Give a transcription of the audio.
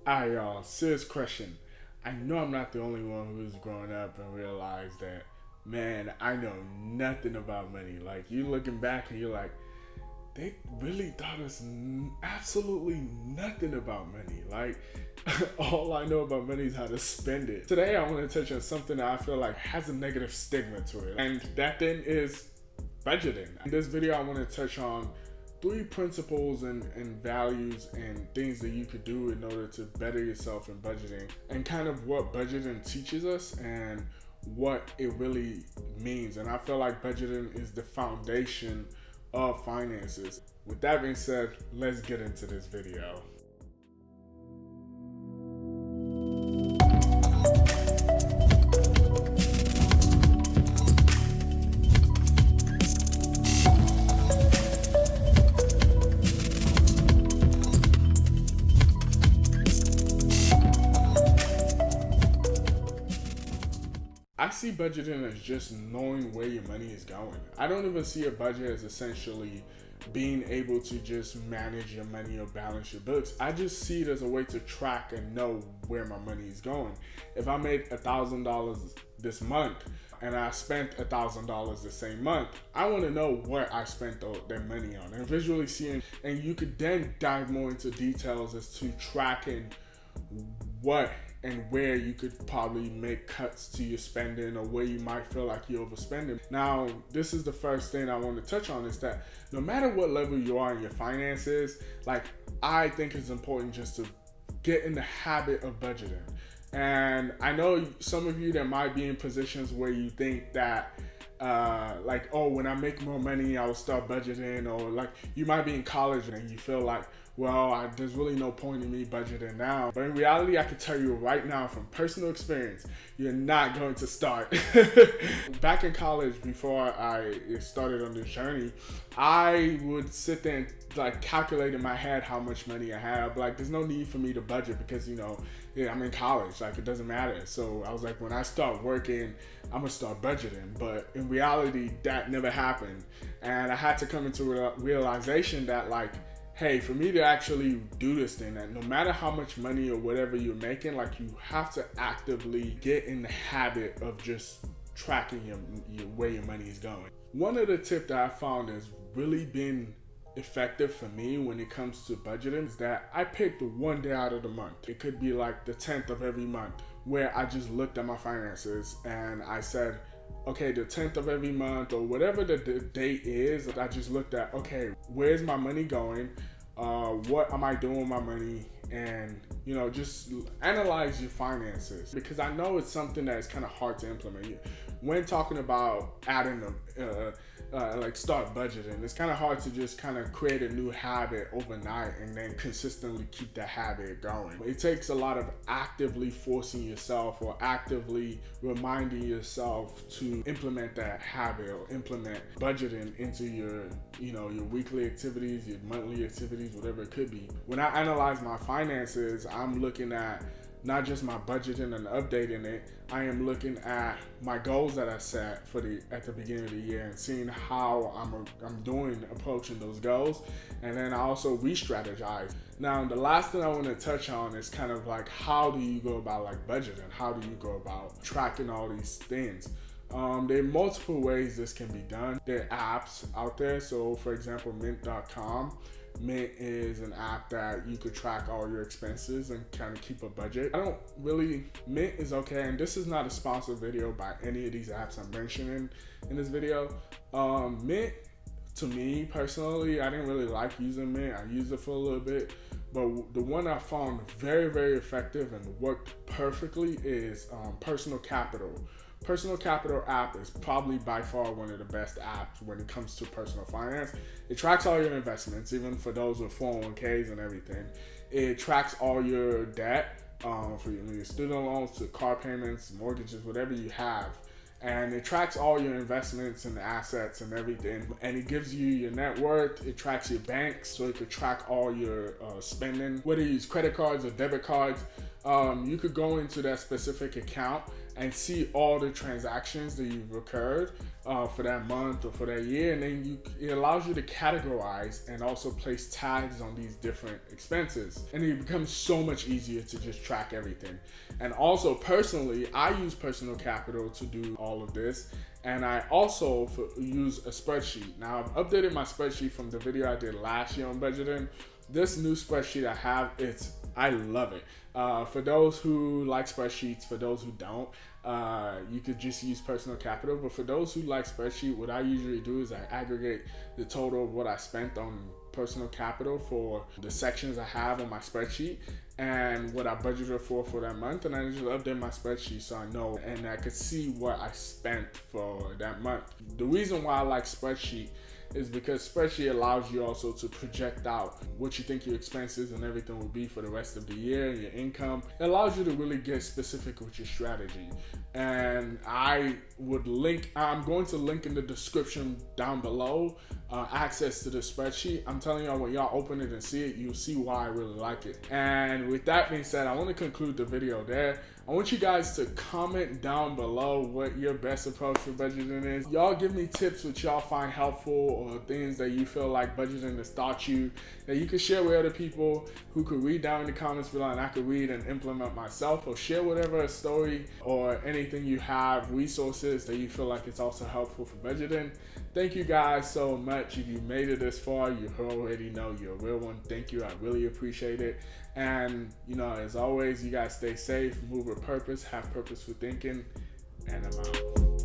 Alright, y'all, serious question. I know I'm not the only one who's growing up and realized that, man, I know nothing about money. Like, you looking back and you're like, they really taught us absolutely nothing about money. Like, all I know about money is how to spend it. Today, I want to touch on something that I feel like has a negative stigma to it, and that thing is budgeting. In this video, I want to touch on three principles and values and things that you could do in order to better yourself in budgeting, and kind of what budgeting teaches us and what it really means. And I feel like budgeting is the foundation of finances. With that being said, let's get into this video. I see budgeting as just knowing where your money is going. I don't even see a budget as essentially being able to just manage your money or balance your books. I just see it as a way to track and know where my money is going. If I made $1,000 this month and I spent $1,000 the same month, I want to know what I spent that money on and visually seeing. And you could then dive more into details as to tracking what and where you could probably make cuts to your spending, or where you might feel like you're overspending. Now, this is the first thing I want to touch on, is that no matter what level you are in your finances, like, I think it's important just to get in the habit of budgeting. And I know some of you that might be in positions where you think that like, oh, when I make more money, I'll start budgeting, or like you might be in college and you feel like, well, there's really no point in me budgeting now. But in reality, I can tell you right now from personal experience, you're not going to start. Back in college, before I started on this journey, I would sit there and like calculate in my head how much money I have. Like, there's no need for me to budget because, yeah, I'm in college, like it doesn't matter. So I was like, when I start working, I'm gonna start budgeting. But in reality, that never happened. And I had to come into a realization that, like, hey, for me to actually do this thing, that no matter how much money or whatever you're making, like, you have to actively get in the habit of just tracking where your money is going. One of the tips that I found has really been effective for me when it comes to budgeting is that I picked one day out of the month. It could be like the 10th of every month, where I just looked at my finances and I said, okay, the 10th of every month, or whatever the date is, I just looked at, okay, where's my money going? What am I doing with my money? And, just analyze your finances, because I know it's something that is kind of hard to implement. When talking about adding like start budgeting, it's kind of hard to just kind of create a new habit overnight and then consistently keep that habit going. It takes a lot of actively forcing yourself or actively reminding yourself to implement that habit, or implement budgeting into your weekly activities, your monthly activities, whatever it could be. When I analyze my finances, I'm looking at not just my budgeting and updating it. I am looking at my goals that I set at the beginning of the year and seeing how I'm doing approaching those goals. And then I also re-strategize. Now, the last thing I want to touch on is kind of like, how do you go about like budgeting? How do you go about tracking all these things? There are multiple ways this can be done. There are apps out there. So for example, Mint.com. Mint is an app that you could track all your expenses and kind of keep a budget. Mint is okay, and this is not a sponsored video by any of these apps I'm mentioning in this video. Mint, to me personally, I didn't really like using Mint. I used it for a little bit, but the one I found very, very effective and worked perfectly is Personal Capital. Personal Capital app is probably by far one of the best apps when it comes to personal finance. It tracks all your investments, even for those with 401ks and everything. It tracks all your debt, for your student loans to car payments, mortgages, whatever you have. And it tracks all your investments and assets and everything. And it gives you your net worth. It tracks your banks, so it could track all your spending. Whether you use credit cards or debit cards, you could go into that specific account and see all the transactions that you've occurred for that month or for that year. And then it allows you to categorize and also place tags on these different expenses. And it becomes so much easier to just track everything. And also personally, I use Personal Capital to do all of this. And I also use a spreadsheet. Now I've updated my spreadsheet from the video I did last year on budgeting. This new spreadsheet I have, I love it. For those who like spreadsheets, for those who don't, you could just use Personal Capital. But for those who like spreadsheet, what I usually do is I aggregate the total of what I spent on Personal Capital for the sections I have on my spreadsheet and what I budgeted for that month, and I just update my spreadsheet so I know and I could see what I spent for that month. The reason why I like spreadsheet is because spreadsheet allows you also to project out what you think your expenses and everything will be for the rest of the year, your income. It allows you to really get specific with your strategy. And I'm going to link in the description down below access to the spreadsheet. I'm telling y'all, when y'all open it and see it, you'll see why I really like it. And with that being said, I want to conclude the video there. I want you guys to comment down below what your best approach for budgeting is. Y'all give me tips which y'all find helpful or things that you feel like budgeting has taught you that you can share with other people who could read down in the comments below and I could read and implement myself, or share whatever story or anything you have, resources that you feel like it's also helpful for budgeting. Thank you guys so much. If you made it this far, you already know you're a real one. Thank you. I really appreciate it. And, as always, you guys stay safe, move with purpose, have purposeful thinking, and I'm out.